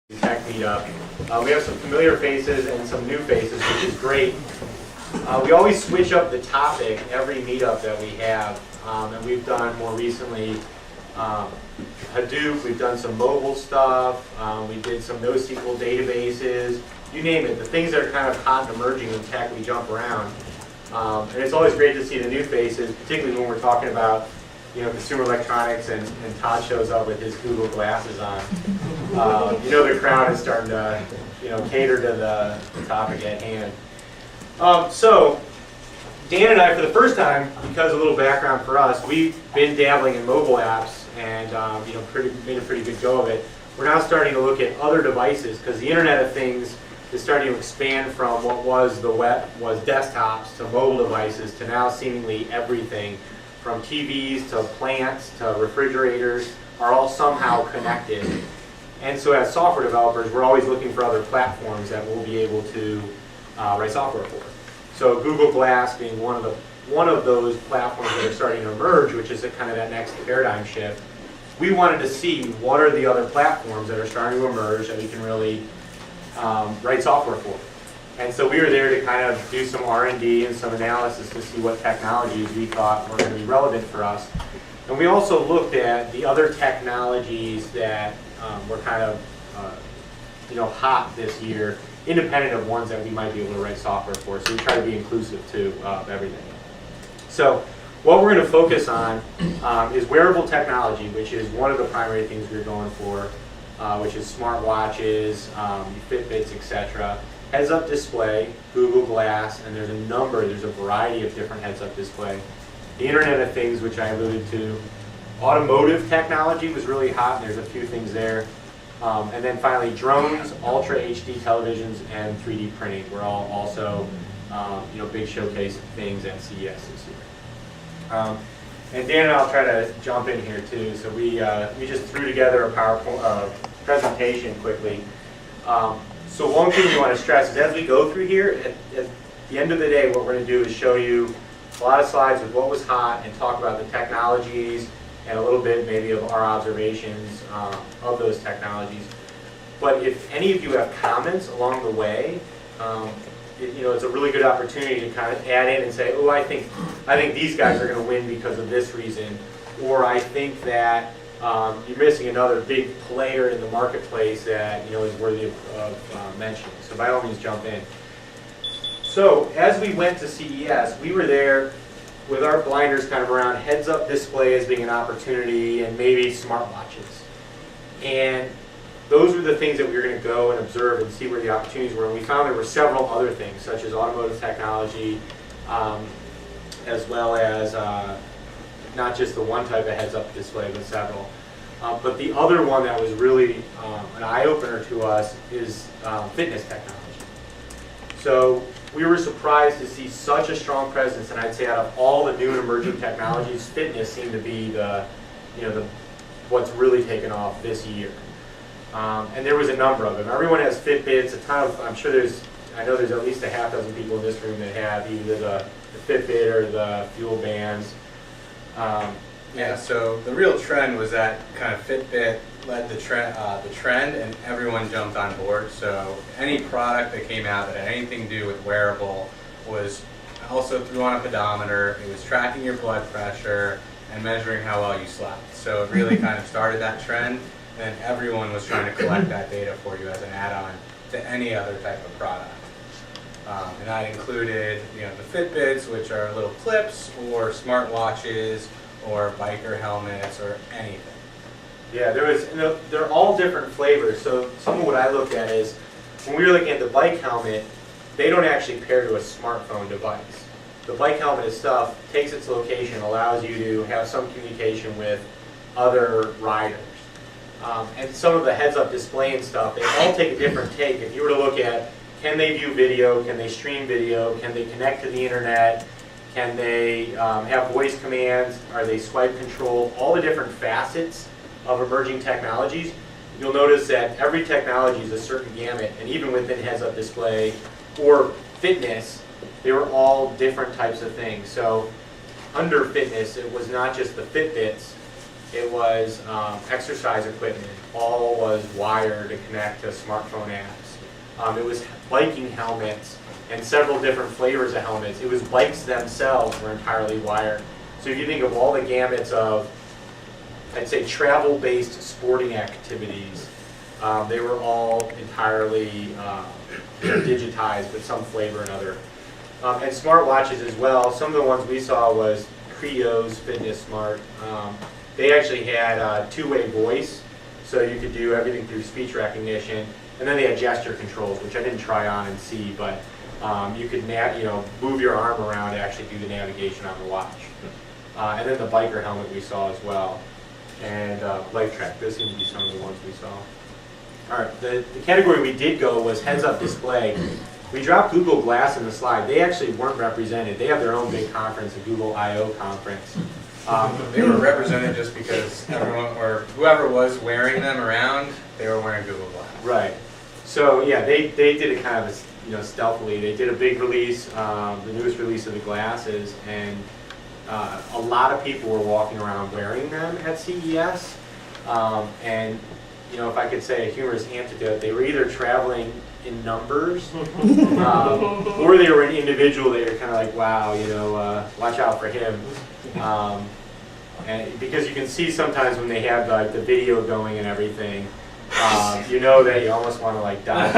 Tech Meetup. We have some familiar faces and some new faces, which is great. We always switch up the topic every meetup that we have, and we've done more recently Hadoop, we've done some mobile stuff, we did some NoSQL databases, you name it. The things that are kind of hot and emerging in tech, we jump around. And it's always great to see the new faces, particularly when we're talking about consumer electronics and Todd shows up with his Google Glasses on. The crowd is starting to cater to the topic at hand. So Dan and I, for the first time, because a little background for us, we've been dabbling in mobile apps and made a pretty good go of it. We're now starting to look at other devices because the Internet of Things is starting to expand from what was the web, was desktops, to mobile devices, to now seemingly everything, from TVs to plants to refrigerators, are all somehow connected. And so as software developers, we're always looking for other platforms that we'll be able to write software for. So Google Glass being one of those platforms that are starting to emerge, which is kind of that next paradigm shift. We wanted to see what are the other platforms that are starting to emerge that we can really write software for. And so we were there to kind of do some R&D and some analysis to see what technologies we thought were going to be relevant for us. And we also looked at the other technologies that were kind of hot this year, independent of ones that we might be able to write software for. So we try to be inclusive too of everything. So what we're going to focus on is wearable technology, which is one of the primary things we're going for, which is smartwatches, Fitbits, etc. Heads-up display, Google Glass, and there's a variety of different heads-up display. The Internet of Things, which I alluded to. Automotive technology was really hot, and there's a few things there. And then finally, drones, Ultra HD televisions, and 3D printing were all also big showcase things at CES this year. And Dan and I'll try to jump in here too. So we just threw together a PowerPoint presentation quickly. So one thing we want to stress is as we go through here, at the end of the day, what we're going to do is show you a lot of slides with what was hot and talk about the technologies and a little bit maybe of our observations of those technologies. But if any of you have comments along the way, it's a really good opportunity to kind of add in and say, oh, I think these guys are going to win because of this reason, or I think that you're missing another big player in the marketplace that is worthy of mentioning. So by all means, jump in. So as we went to CES, we were there with our blinders kind of around heads-up display as being an opportunity and maybe smartwatches. And those were the things that we were going to go and observe and see where the opportunities were. And we found there were several other things, such as automotive technology, as well as not just the one type of heads-up display, but several. But the other one that was really an eye-opener to us is fitness technology. So we were surprised to see such a strong presence, and I'd say out of all the new and emerging technologies, fitness seemed to be what's really taken off this year. And there was a number of them. Everyone has Fitbits. I know there's at least a half dozen people in this room that have either the Fitbit or the Fuel Bands. So the real trend was that kind of Fitbit led the trend, and everyone jumped on board. So any product that came out that had anything to do with wearable was also threw on a pedometer. It was tracking your blood pressure and measuring how well you slept. So it really kind of started that trend, and everyone was trying to collect that data for you as an add-on to any other type of product. And that included the Fitbits, which are little clips, or smartwatches, or biker helmets, or anything. Yeah, they're all different flavors. So some of what I looked at is, when we were looking at the bike helmet, they don't actually pair to a smartphone device. The bike helmet itself takes its location, allows you to have some communication with other riders. And some of the heads-up display and stuff, they all take a different take. If you were to look at, can they view video, can they stream video, can they connect to the internet, can they have voice commands, are they swipe controlled, all the different facets of emerging technologies, you'll notice that every technology is a certain gamut, and even within heads-up display or fitness, they were all different types of things. So under fitness, it was not just the Fitbits, it was exercise equipment. All was wired to connect to smartphone apps. It was biking helmets and several different flavors of helmets. It was bikes themselves were entirely wired. So if you think of all the gamuts of, I'd say, travel-based sporting activities, they were all entirely digitized with some flavor or another. And smartwatches as well. Some of the ones we saw was Creo's Fitness Smart. They actually had two-way voice, so you could do everything through speech recognition. And then they had gesture controls, which I didn't try on and see, but you could move your arm around to actually do the navigation on the watch. And then the biker helmet we saw as well. And Life Track, those seem to be some of the ones we saw. All right, the category we did go was heads-up display. We dropped Google Glass in the slide. They actually weren't represented. They have their own big conference, the Google I/O conference. They were represented just because everyone, or whoever was wearing them around, they were wearing Google Glass. Right. So yeah, they did it kind of stealthily. They did a big release, the newest release of the glasses, and a lot of people were walking around wearing them at CES. And if I could say a humorous antidote, they were either traveling in numbers, or they were an individual that you're kind of like, wow, watch out for him. And because you can see sometimes when they have like the video going and everything, that you almost want to like die.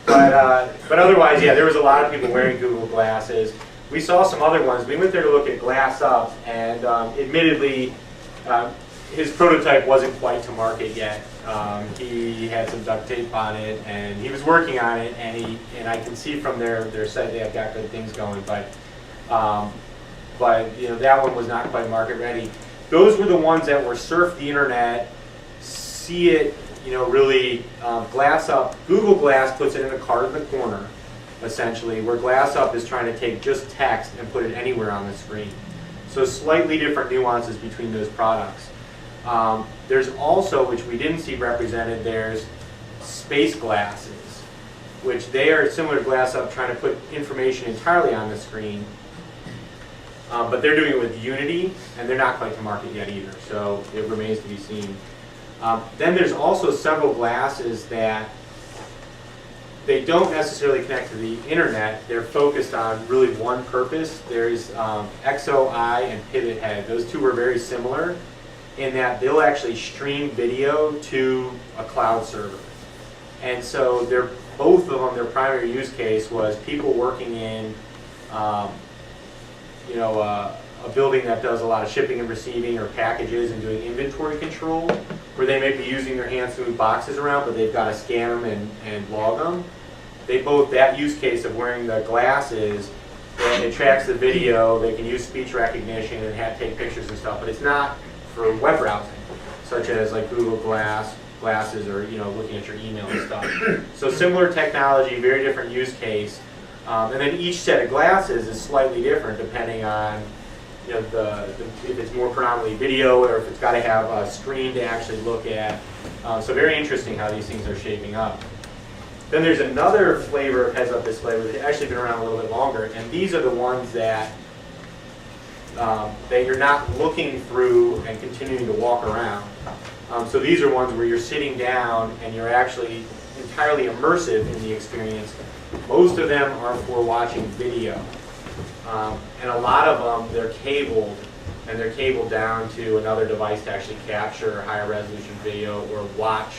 But otherwise, yeah, there was a lot of people wearing Google Glasses. We saw some other ones. We went there to look at Glass Up, and admittedly, his prototype wasn't quite to market yet. He had some duct tape on it, and he was working on it. And I can see from their site they have got good things going, but that one was not quite market ready. Those were the ones that were surf the internet, see it, really Glass Up. Google Glass puts it in a card in the corner, essentially, where Glass Up is trying to take just text and put it anywhere on the screen. So slightly different nuances between those products. There's also, which we didn't see represented, there's SpaceGlasses, which they are similar to Glass Up, trying to put information entirely on the screen. But they're doing it with Unity, and they're not quite to market yet either, so it remains to be seen. Then there's also several glasses that they don't necessarily connect to the internet. They're focused on really one purpose. There's XOI and Pivot Head. Those two were very similar in that they'll actually stream video to a cloud server. And so both of them, their primary use case was people working in a building that does a lot of shipping and receiving or packages and doing inventory control, where they may be using their hands to move boxes around, but they've got to scan them and log them. That use case of wearing the glasses, it tracks the video, they can use speech recognition and take pictures and stuff, but it's not for web browsing, such as like Google Glasses or looking at your email and stuff. So similar technology, very different use case. And then each set of glasses is slightly different depending on if it's more predominantly video or if it's got to have a screen to actually look at. So very interesting how these things are shaping up. Then there's another flavor of heads-up display which has actually been around a little bit longer, and these are the ones that you're not looking through and continuing to walk around. So these are ones where you're sitting down and you're actually entirely immersive in the experience. Most of them are for watching video. And a lot of them, they're cabled, and they're cabled down to another device to actually capture higher resolution video or watch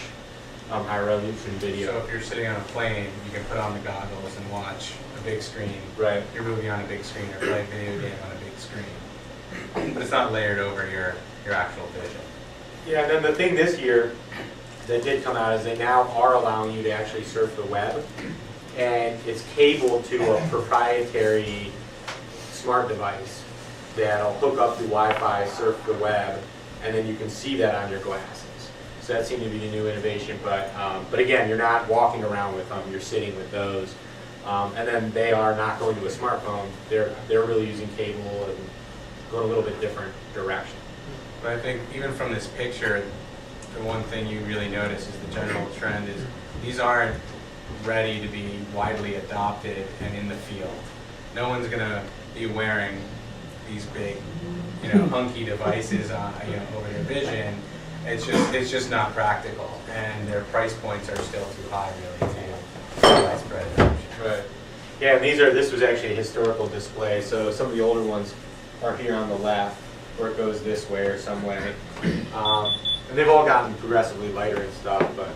higher resolution video. So if you're sitting on a plane, you can put on the goggles and watch a big screen. Right. You're moving on a big screen or play a video game on a big screen. But it's not layered over your actual vision. Yeah, and then the thing this year that did come out is they now are allowing you to actually surf the web, and it's cabled to a proprietary smart device that'll hook up through Wi-Fi, surf the web, and then you can see that on your glasses. So that seemed to be a new innovation, but again, you're not walking around with them, you're sitting with those. And then they are not going to a smartphone, they're really using cable and going a little bit different direction. But I think even from this picture, the one thing you really notice is the general trend is these aren't ready to be widely adopted and in the field. No one's going to be wearing these big, hunky devices, over their vision. It's just not practical, and their price points are still too high, really, to widespread adoption. Right. Yeah, and this was actually a historical display, so some of the older ones are here on the left, where it goes this way or some way. And they've all gotten progressively lighter and stuff, but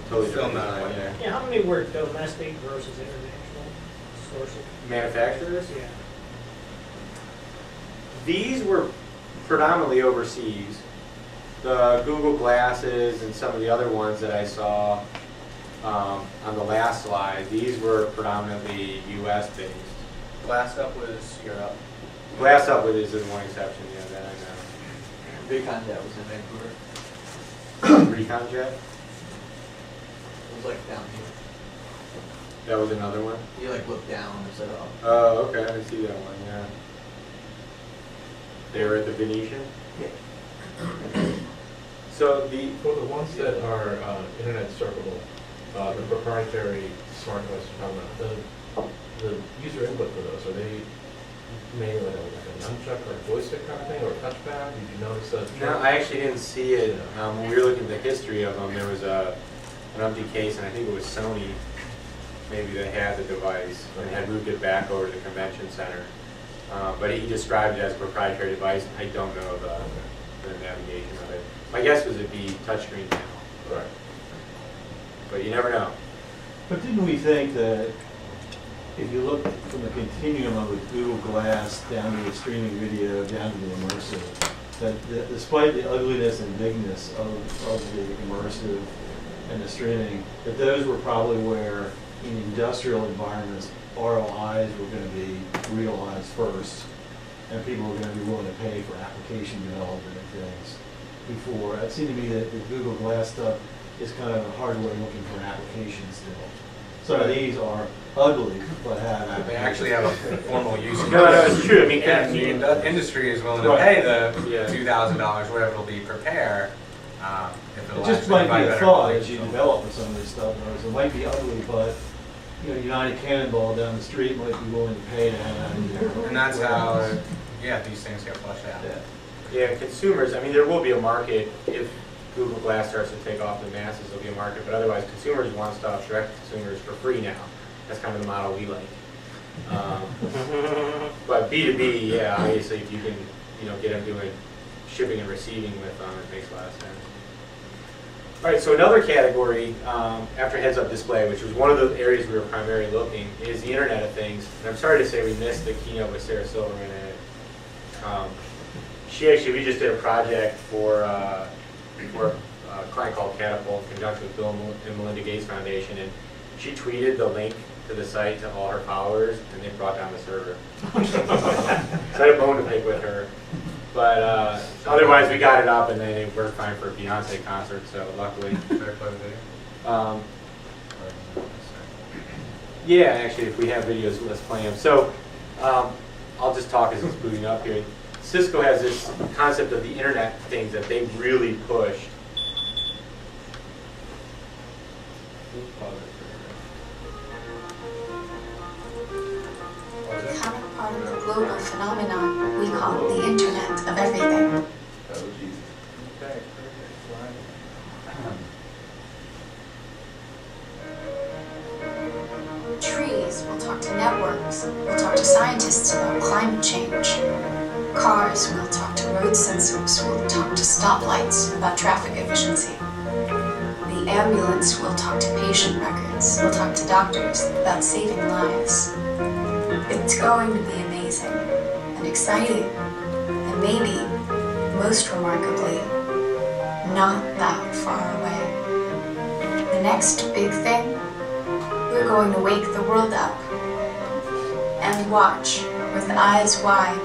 totally Still different not, design. Yeah, how many were domestic versus international sources? Manufacturers? Yeah. These were predominantly overseas. The Google Glasses and some of the other ones that I saw on the last slide, these were predominantly U.S. based. Glass Up was Europe. Glass Up with is the one exception, yeah, that I know. Recon Jet was in Vancouver. Recon Jet, It was like down here. that was another one. You like look down instead of up. Oh, okay, I see that one, yeah. They were at the Venetian? So For the ones that are internet servable, the proprietary smart devices you're talking about, the user input for those, are they mainly like a nunchuck or a joystick kind of thing, or a touchpad? Did you notice that? No, I actually didn't see it. When we were looking at the history of them, there was an empty case, and I think it was Sony, maybe that had the device and had moved it back over to the convention center. But he described it as a proprietary device. I don't know the navigation of it. My guess was it'd be touchscreen now, Right. but you never know. But didn't we think that if you look from the continuum of the Google Glass down to the streaming video, down to the immersive, that despite the ugliness and bigness of the immersive and the streaming, that those were probably where in industrial environments ROIs were going to be realized first, and people were going to be willing to pay for application development and things before. It seemed to me that the Google Glass stuff is kind of hardware looking for an application still. Some of these are ugly, but have applications. They actually have a formal use. No, it's true. I mean, And the industry is willing to Right. pay the Yeah. $2,000, whatever it'll be per pair, if it'll It just actually might provide be a better thought quality. as you develop with some of this stuff, whereas it might be ugly, but, United Cannonball down the street might be willing to pay to have that in there. And that's how, these things get flushed out. Yeah. Yeah, consumers, I mean, there will be a market if Google Glass starts to take off the masses, there'll be a market, but otherwise consumers want stuff direct to consumers for free now. That's kind of the model we like. But B2B, yeah, obviously if you can, get them doing shipping and receiving with them, it makes a lot of sense. All right, so another category after heads-up display, which was one of the areas we were primarily looking, is the Internet of Things. And I'm sorry to say we missed the keynote with Sarah Silverman in it. We just did a project for a client called Catapult in conjunction with Bill and Melinda Gates Foundation, and she tweeted the link to the site to all her followers, and they brought down the server. So I had a bone to pick with her. But otherwise, we got it up, and then it worked fine for a Beyonce concert, so luckily. Better play the video. Yeah, actually, if we have videos, let's play them. So I'll just talk as it's booting up here. Cisco has this concept of the Internet things that they really pushed. Becoming part of the global phenomenon we call the Internet of Everything. Oh, Jesus. Okay, Trees will talk to networks, will talk to scientists about climate change. Cars will talk to road sensors, will talk to stoplights about traffic efficiency. The ambulance will talk to patient records, will talk to doctors about saving lives. It's going to be amazing and exciting, and maybe, most remarkably, not that far away. The next big thing, we're going to wake the world up and watch with eyes wide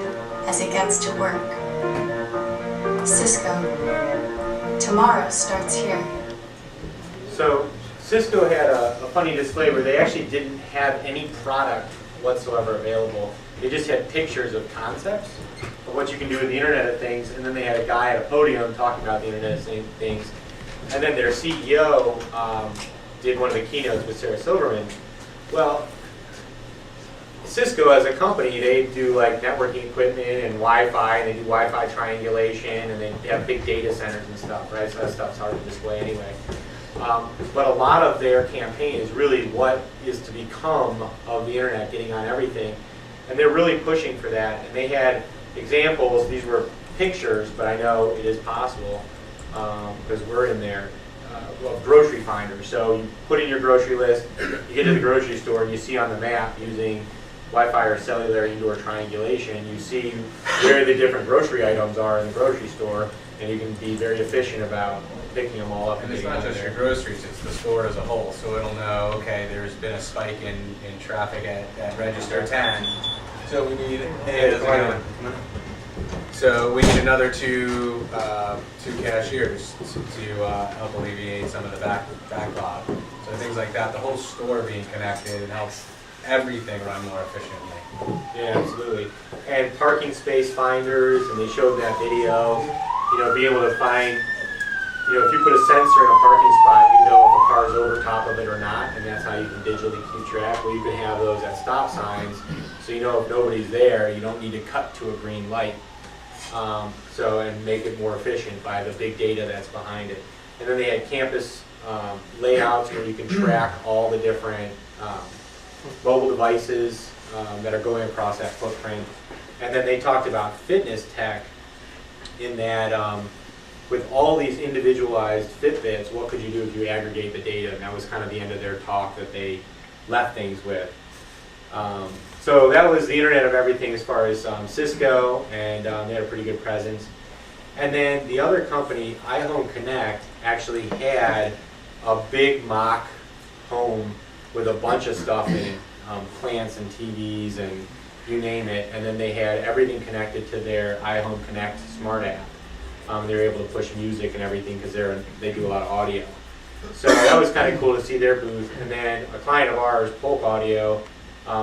as it gets to work. Cisco, tomorrow starts here. So Cisco had a funny display where they actually didn't have any product whatsoever available. They just had pictures of concepts of what you can do with the Internet of Things, and then they had a guy at a podium talking about the Internet of Things. And then their CEO did one of the keynotes with Sarah Silverman. Well, Cisco as a company, they do like networking equipment and Wi-Fi, and they do Wi-Fi triangulation, and they have big data centers and stuff, right? So that stuff's hard to display anyway. But a lot of their campaign is really what is to become of the internet, getting on everything. And they're really pushing for that. And they had examples, these were pictures, but I know it is possible, because we're in there, of grocery finders. So you put in your grocery list, you get to the grocery store, and you see on the map using Wi-Fi or cellular indoor triangulation, you see where the different grocery items are in the grocery store, and you can be very efficient about picking them all up. And it's getting not them just there. your groceries, it's the store as a whole. So it'll know, okay, there's been a spike in traffic at register 10. So we need, hey, how's it going? So we need another two cashiers to help alleviate some of the backlog. So things like that, the whole store being connected, and helps everything run more efficiently. Yeah, absolutely. And parking space finders, and they showed that video, be able to find, if you put a sensor in a parking spot, you know if a car's over top of it or not, and that's how you can digitally keep track. Well, you can have those at stop signs, so you know if nobody's there, you don't need to cut to a green light. And make it more efficient by the big data that's behind it. And then they had campus layouts where you can track all the different mobile devices that are going across that footprint. And then they talked about fitness tech in that with all these individualized Fitbits, what could you do if you aggregate the data? And that was kind of the end of their talk that they left things with. So that was the Internet of Everything as far as Cisco, and they had a pretty good presence. And then the other company, iHome Connect, actually had a big mock home with a bunch of stuff in it, plants and TVs and you name it. And then they had everything connected to their iHome Connect smart app. They were able to push music and everything because they do a lot of audio. So that was kind of cool to see their booth. And then a client of ours, Polk Audio,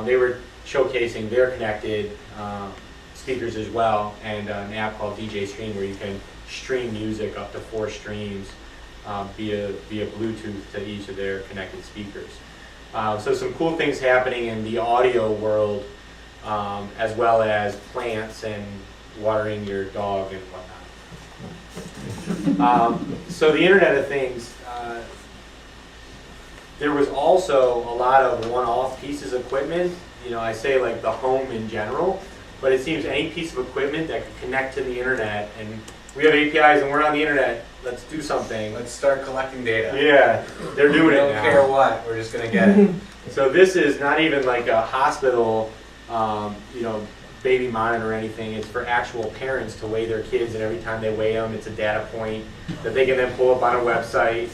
they were showcasing their connected speakers as well, and an app called DJ Stream where you can stream music up to 4 streams via Bluetooth to each of their connected speakers. So some cool things happening in the audio world, as well as plants and watering your dog and whatnot. So the Internet of Things, there was also a lot of one-off pieces of equipment. I say like the home in general, but it seems any piece of equipment that could connect to the Internet, and we have APIs and we're on the Internet, let's do something. Let's start collecting data. Yeah, they're doing it now. We don't care what, we're just going to get it. So this is not even like a hospital, baby monitor or anything. It's for actual parents to weigh their kids, and every time they weigh them, it's a data point that they can then pull up on a website.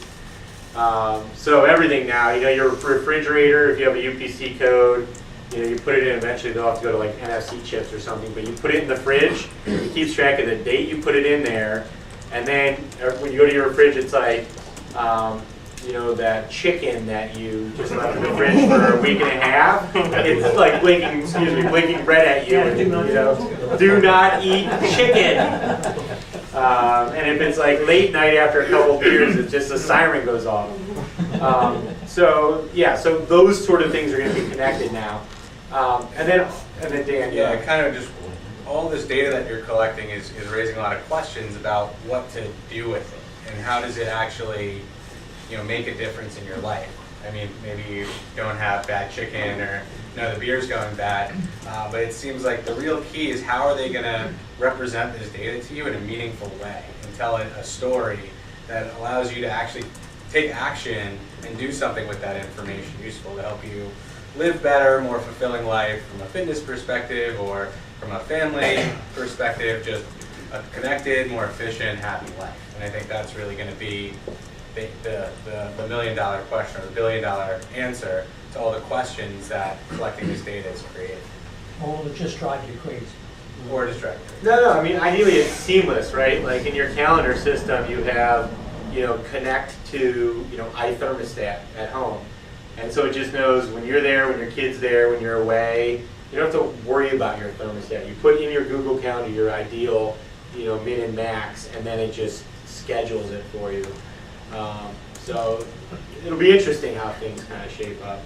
So everything now, your refrigerator, if you have a UPC code, you put it in, eventually they'll have to go to like NFC chips or something, but you put it in the fridge, it keeps track of the date you put it in there, and then when you go to your fridge, it's like, that chicken that you just left in the fridge for a week and a half, it's like blinking red at you, and, do not eat chicken. And if it's like late night after a couple of beers, it's just a siren goes off. So those sort of things are going to be connected now. And then Dan. Yeah, kind of just all this data that you're collecting is raising a lot of questions about what to do with it and how does it actually, make a difference in your life. I mean, maybe you don't have bad chicken or the beer's going bad, but it seems like the real key is how are they going to represent this data to you in a meaningful way and tell it a story that allows you to actually take action and do something with that information useful to help you live better, more fulfilling life from a fitness perspective or from a family perspective, just a connected, more efficient, happy life. And I think that's really going to be the $1 million question or the $1 billion answer to all the questions that collecting this data is creating. Or will it just drive you crazy? Or distract you. No, I mean, ideally it's seamless, right? Like in your calendar system, you have, connect to, iThermostat at home. And so it just knows when you're there, when your kid's there, when you're away. You don't have to worry about your thermostat. You put in your Google Calendar your ideal, min and max, and then it just schedules it for you. So it'll be interesting how things kind of shape up.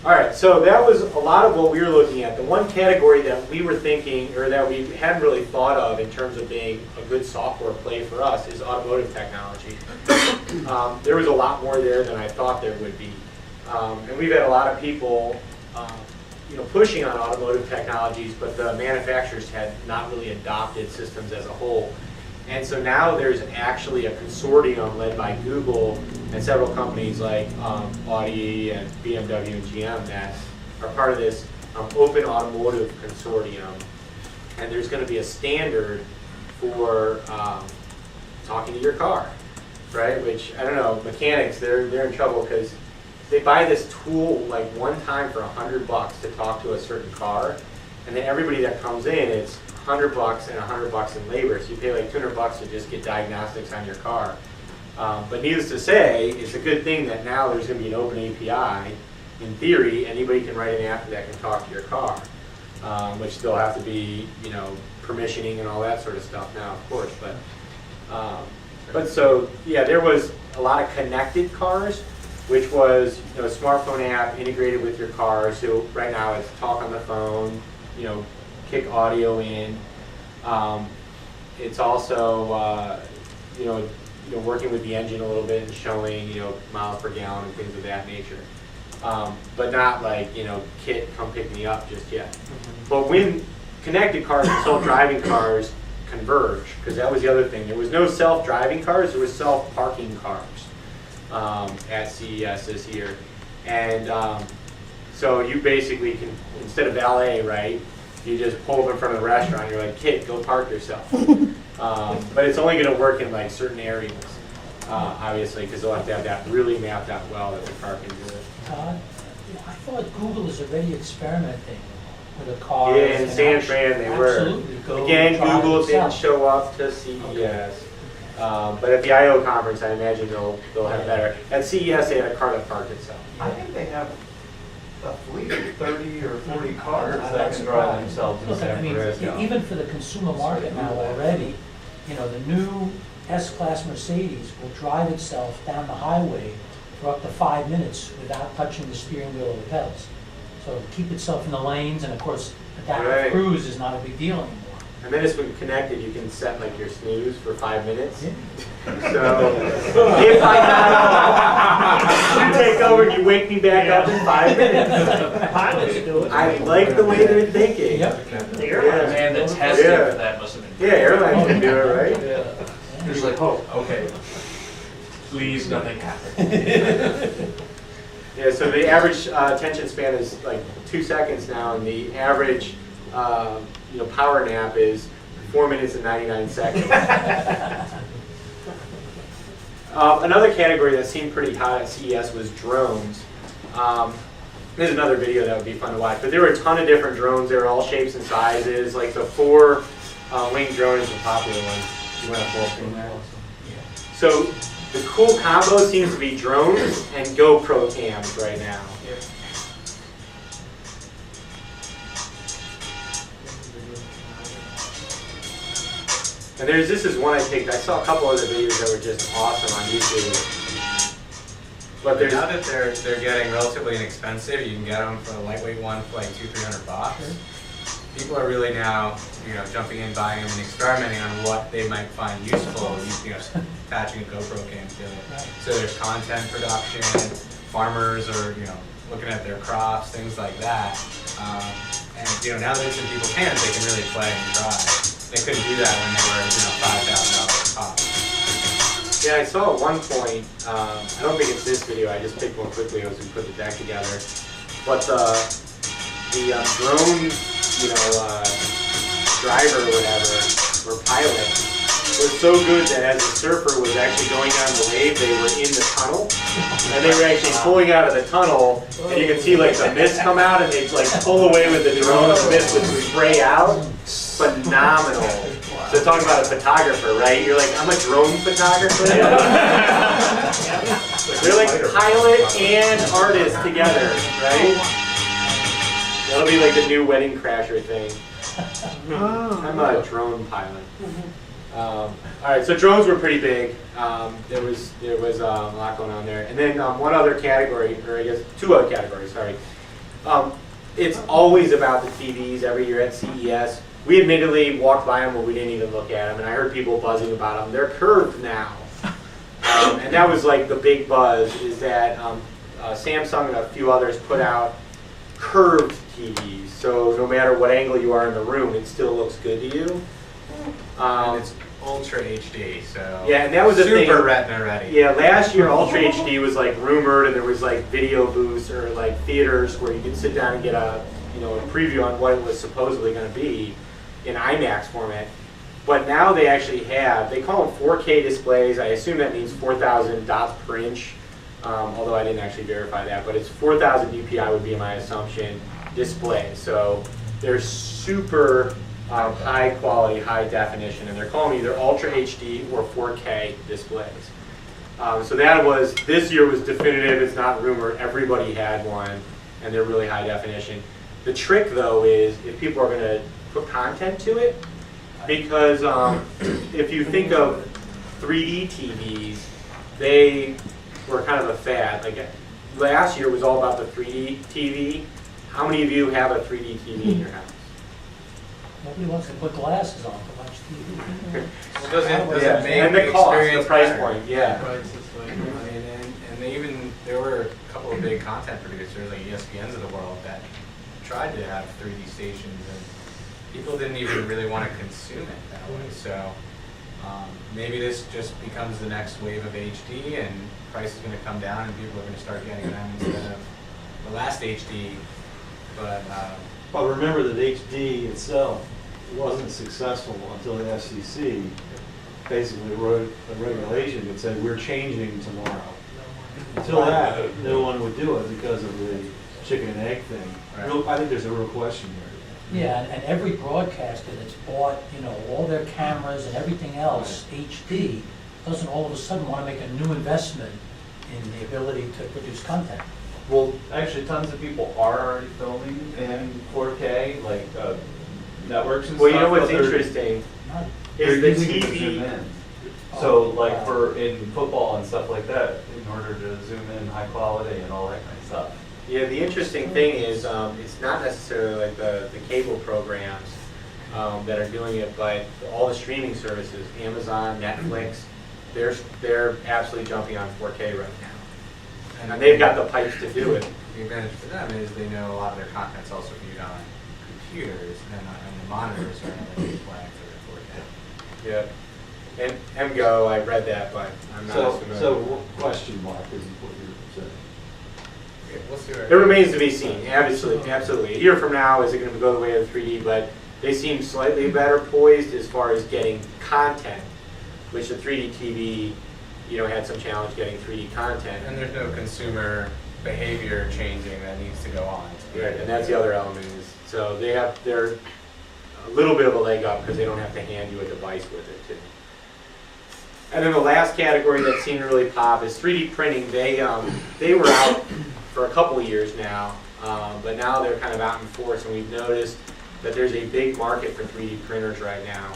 All right, so that was a lot of what we were looking at. The one category that we were thinking, or that we hadn't really thought of in terms of being a good software play for us, is automotive technology. There was a lot more there than I thought there would be. And we've had a lot of people pushing on automotive technologies, but the manufacturers had not really adopted systems as a whole. And so now there's actually a consortium led by Google and several companies like Audi and BMW and GM that are part of this open automotive consortium. And there's going to be a standard for talking to your car, right? Which, I don't know, mechanics, they're in trouble because they buy this tool like one time for $100 to talk to a certain car, and then everybody that comes in, it's $100 and $100 in labor. So you pay like $200 to just get diagnostics on your car. But needless to say, it's a good thing that now there's going to be an open API. In theory, anybody can write an app that can talk to your car, which they'll have to be, permissioning and all that sort of stuff now, of course. But so yeah, there was a lot of connected cars, which was a smartphone app integrated with your car. So right now it's talk on the phone, kick audio in. It's also working with the engine a little bit and showing miles per gallon and things of that nature. But not like Kit, come pick me up just yet. But when connected cars and self-driving cars converge, because that was the other thing, there was no self-driving cars, there was self-parking cars at CES this year. And so you basically can, instead of valet, right, you just pull up in front of the restaurant, you're like, Kid, go park yourself. But it's only going to work in like certain areas, obviously, because they'll have to have that really mapped out well that the car can do it. Todd, I thought Google is already experimenting with a car. Yeah, in San Fran they were. Absolutely. Go Again, try it Google didn't yourself. show up to CES. But at the I/O conference, I imagine they'll have better. At CES, they had a car that parked itself. I think they have a fleet of 30 or 40 cars I'm that not can drive surprised. themselves in Look, I San mean, Francisco. even for the consumer market now already, the new S-Class Mercedes will drive itself down the highway for up to 5 minutes without touching the steering wheel or the pedals. So it'll keep itself in the lanes, and of course, adaptive Right. cruise is not a big deal anymore. And then it's when connected, you can set like your snooze for 5 minutes. Yeah. So if I not, you take over and you wake me back up in 5 minutes. Pilots do it. I like the way they're thinking. Yep. The airlines, man, the testing Yeah. for that must have been. Yeah, airlines can do it, right? You're just like, oh, okay. Please, nothing happen. Yeah, so the average attention span is like 2 seconds now, and the average power nap is 4 minutes and 99 seconds. Another category that seemed pretty hot at CES was drones. There's another video that would be fun to watch, but there were a ton of different drones. They were all shapes and sizes. Like the 4-wing drone is the popular one. You want to full screen that? So the cool combo seems to be drones and GoPro cams right now. And this is one I picked. I saw a couple other videos that were just awesome on YouTube. But there's Now that they're getting relatively inexpensive, you can get them for a lightweight one for like $200-300. People are really now, jumping in, buying them, and experimenting on what they might find useful. Attaching a GoPro cam to it. Right. So there's content production. Farmers are, looking at their crops, things like that. And now that some people can, they can really play and try. They couldn't do that when they were, $5,000 a pop. Yeah, I saw at one point, I don't think it's this video, I just picked one quickly as we put the deck together, but the drone, driver or whatever, or pilot, was so good that as the surfer was actually going down the wave, they were in the tunnel, and they were actually pulling out of the tunnel, and you could see like the mist come out, and they'd like pull away with the drone, and the mist would spray out. Phenomenal. So talk about a photographer, right? You're like, I'm a drone photographer. They're like pilot and artist together, right? That'll be like the new Wedding Crasher thing. I'm a drone pilot. All right, so drones were pretty big. There was a lot going on there. And then one other category, or I guess 2 other categories, sorry. It's always about the TVs every year at CES. We admittedly walked by them, but we didn't even look at them, and I heard people buzzing about them. They're curved now. And that was like the big buzz, is that Samsung and a few others put out curved TVs. So no matter what angle you are in the room, it still looks good to you. And it's Ultra HD, so Yeah, and that was the thing. super Retina ready. Yeah, last year Ultra HD was like rumored, and there was like video booths or like theaters where you could sit down and get a a preview on what it was supposedly going to be in IMAX format. But now they actually have, they call them 4K displays. I assume that means 4,000 dots per inch, although I didn't actually verify that. But it's 4,000 DPI would be my assumption display. So they're super high quality, high definition, and they're calling either Ultra HD or 4K displays. So that was, this year was definitive, it's not rumored, everybody had one, and they're really high definition. The trick though is if people are going to put content to it, because if you think of 3D TVs, they were kind of a fad. Like last year was all about the 3D TV. How many of you have a 3D TV in your house? Nobody wants to put glasses on to watch TV. Well, does it Yeah, make and the the cost, the experience price better? point, yeah. I mean, and they even, there were a couple of big content producers, like ESPNs of the world, that tried to have 3D stations, and people didn't even really want to consume it that way. So maybe this just becomes the next wave of HD, and price is going to come down, and people are going to start getting them instead of the last HD. But remember that HD itself wasn't successful until the FCC basically wrote a regulation that said we're changing tomorrow. Until that, no one would do it because of the chicken and egg thing. Right. I think there's a real question there. Yeah, and every broadcaster that's bought, all their cameras and everything else, HD, doesn't all of a sudden want to make a new investment in the ability to produce content. Well, actually, tons of people are already filming in 4K, like networks and Well, stuff. you know what's but they're- Not- interesting They're is the using it to zoom TV. in. So, Oh, like wow. for in football and stuff like that, in order to zoom in high quality and all that kind of stuff. Yeah, the interesting thing is it's not necessarily like the cable programs that are doing it, but all the streaming services, Amazon, Netflix, they're absolutely jumping on 4K right now. And they've got the pipes to do it. The advantage for them is they know a lot of their content's also viewed on computers, and the monitors are LED flagged for 4K. Yeah. And MGO, I read that, but I'm not as familiar. So question mark is what you're saying. Okay, we'll see where It remains to be seen, absolutely, absolutely. A year from now, is it going to go the way of 3D? But they seem slightly better poised as far as getting content, which the 3D TV, had some challenge getting 3D content. And there's no consumer behavior changing that needs to go on. Right, and that's the other element is, so they're a little bit of a leg up because they don't have to hand you a device with it too. And then the last category that seemed to really pop is 3D printing. They were out for a couple of years now, but now they're kind of out in force, and we've noticed that there's a big market for 3D printers right now.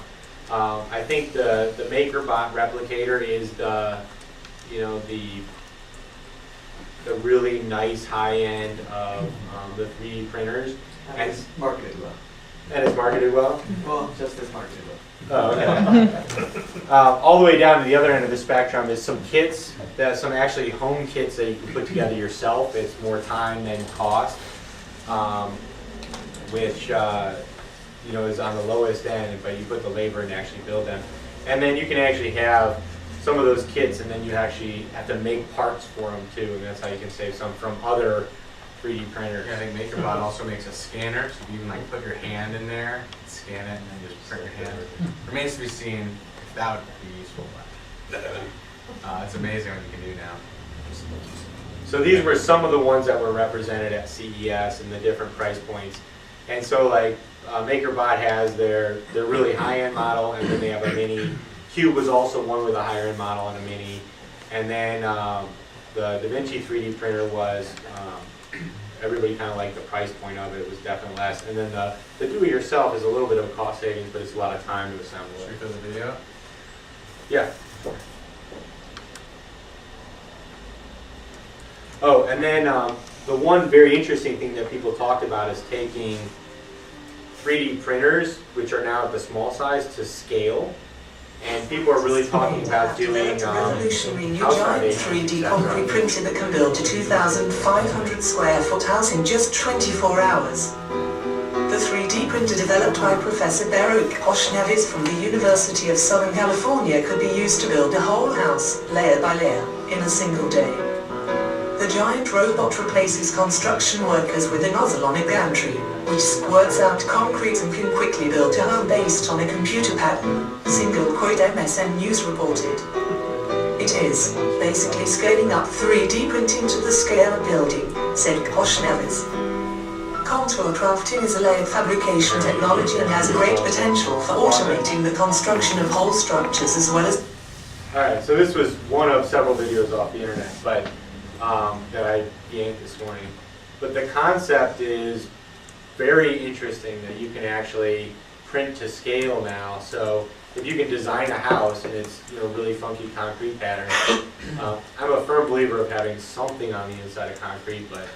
I think the MakerBot replicator is the really nice high end of the 3D printers, And it's marketed well. and it's marketed well. Well, just as marketed well. Oh, okay. All the way down to the other end of the spectrum is some kits, some actually home kits that you can put together yourself. It's more time than cost, which is on the lowest end, but you put the labor in to actually build them. And then you can actually have some of those kits, and then you actually have to make parts for them too, and that's how you can save some from other 3D printers. Yeah, I think MakerBot also makes a scanner, so you can put your hand in there, scan it, and then just print your hand. Remains to be seen if that would be useful. It's amazing what you can do now. So these were some of the ones that were represented at CES and the different price points. And so MakerBot has their really high-end model, and then they have a mini. Cube was also one with a higher-end model and a mini. And then the DaVinci 3D printer was, everybody kind of liked the price point of it. It was definitely less. And then the do-it-yourself is a little bit of a cost savings, but it's a lot of time to assemble Should we it. go to the video? Yeah. Oh, and then the one very interesting thing that people talked about is taking 3D printers, which are now at the small size, to scale. And people are really talking about doing revolutionary new house giant foundations, 3D et concrete cetera. printer that can build a 2,500 square foot house in just 24 hours. The 3D printer developed by Professor Baruch Koshnevis from the University of Southern California could be used to build a whole house, layer by layer, in a single day. The giant robot replaces construction workers with a nozzle on a gantry, which squirts out concrete and can quickly build a home based on a computer pattern, single quote MSN News reported. It is basically scaling up 3D printing to the scale of building, said Koshnevis. Contour crafting is a layered fabrication technology and has great potential for automating the construction of whole structures as well as... Alright, so this was one of several videos off the internet, but that I yanked this morning. But the concept is very interesting that you can actually print to scale now. So if you can design a house and it's really funky concrete pattern, I'm a firm believer of having something on the inside of concrete, but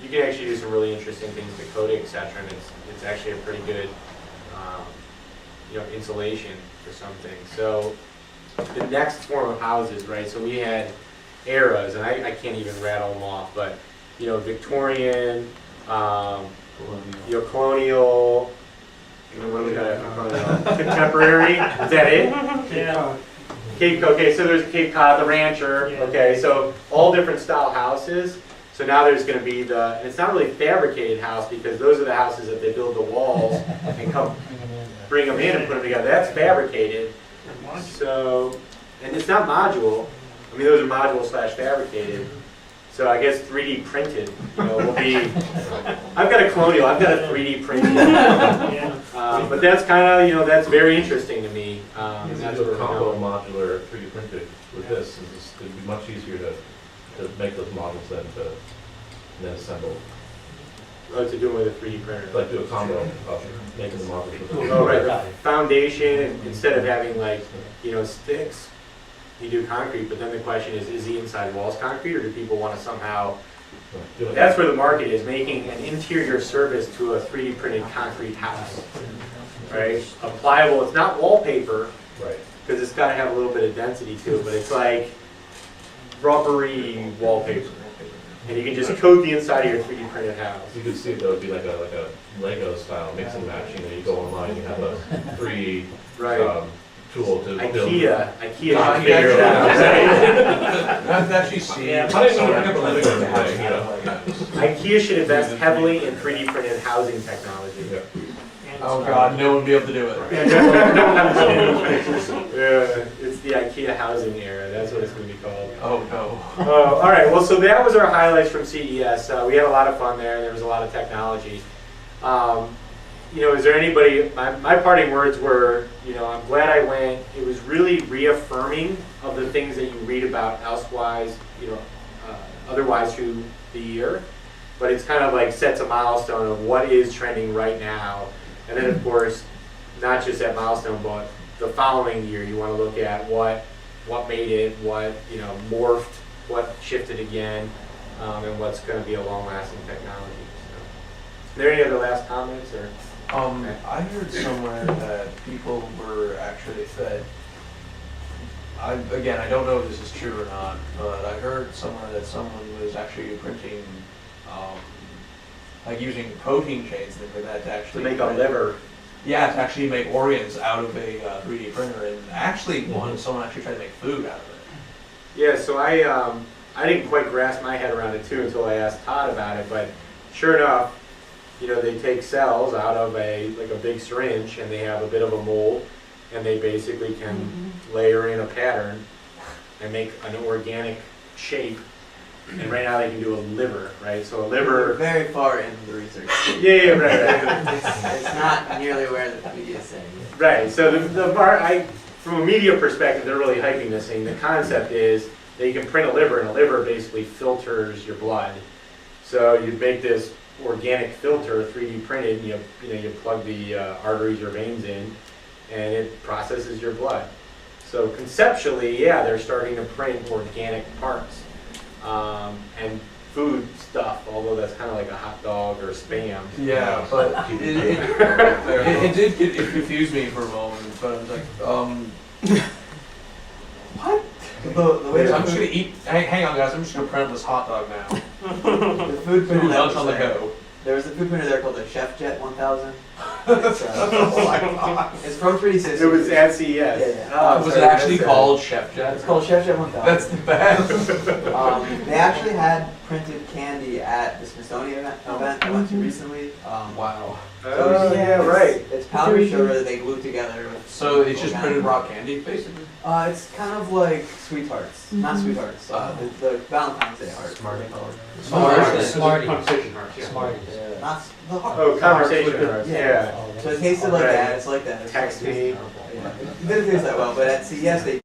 you can actually do some really interesting things with coating, etc. And it's actually a pretty good insulation for something. So the next form of houses, right? So we had eras, and I can't even rattle them off, but Victorian, colonial, what do we got after contemporary? Is that it? Yeah. Cape Cod. Okay, so there's Cape Cod, the rancher. Okay, so all different style houses. So now there's going to be and it's not really fabricated house because those are the houses that they build the walls and bring them in and put them together. That's fabricated. So, and it's not module. I mean, those are module / fabricated. So I guess 3D printed, will be. I've got a colonial. I've got a 3D printed. But that's kind of, that's very interesting to me. That's a combo modular 3D printed with this. It'd be much easier to make those models than assemble. Oh, to do it with a 3D printer. Like do a combo of making the models with the Oh, right. The foundation, instead of having sticks, you do concrete. But then the question is the inside walls concrete, or do people want to somehow? That's where the market is, making an interior service to a 3D printed concrete house, right? Applicable. It's not wallpaper, right? Because it's got to have a little bit of density to it, but it's like rubbery wallpaper. And you can just coat the inside of your 3D printed house. You could see it though, it'd be like a Lego style mix and match. You go online, you have a free tool to build. IKEA should figure yeah. it out. I've actually seen. IKEA should invest heavily in 3D printed housing technology. Yeah. Oh God, no one would be able to do it. It's the IKEA housing era. That's what it's going to be called. Oh no. All right. Well, so that was our highlights from CES. We had a lot of fun there. There was a lot of technology. Is there anybody? My parting words were, I'm glad I went. It was really reaffirming of the things that you read about elsewise, otherwise through the year. But it's kind of like sets a milestone of what is trending right now. And then, of course, not just that milestone, but the following year, you want to look at what made it, what morphed, what shifted again, and what's going to be a long-lasting technology. So, are there any other last comments or? I heard somewhere that people were actually fed. I don't know if this is true or not, but I heard somewhere that someone was actually printing. Like using protein chains and things like that to actually make a liver. Yeah, to actually make organs out of a 3D printer, and actually someone actually tried to make food out of it. Yeah, so I didn't quite grasp my head around it too until I asked Todd about it, but sure enough, they take cells out of a big syringe and they have a bit of a mold, and they basically can layer in a pattern and make an organic shape. And right now they can do a liver, right? So a liver. We're very far into the research. Yeah, right. It's not nearly where the media is saying. Right. So from a media perspective, they're really hyping this thing. The concept is that you can print a liver, and a liver basically filters your blood. So you make this organic filter, 3D printed, and you plug the arteries or veins in, and it processes your blood. So conceptually, they're starting to print organic parts. And food stuff, although that's kind of like a hot dog or Spam. Yeah, but it confused me for a moment, but I was like, what? The way I'm just gonna eat. Hang on, guys. I'm just gonna print this hot dog now. the food printer Food that lunch was on the there, go. there was a food printer there called the Chef Jet 1000. It's, Oh my god. it's from 3D Systems. It was at CES. Yeah. Oh, Was it sorry, actually that's called Chef Jet? It's called Chef Jet 1000. That's the best. They actually had printed candy at the Smithsonian event I went to recently. Wow. Oh, yeah, right. It's powdered sugar that they glue together with. So it's just organic- printed raw candy, basically. It's kind of like sweethearts, not sweethearts. The Valentine's Day heart. Smarties. Smarties. Conversation hearts, yeah. Smarties. Not the heart. Oh, conversation Yeah. hearts, yeah. Oh, So it tasted like Okay. that. It's like that. It's Text like- me. Yeah. It didn't taste that well, but at CES they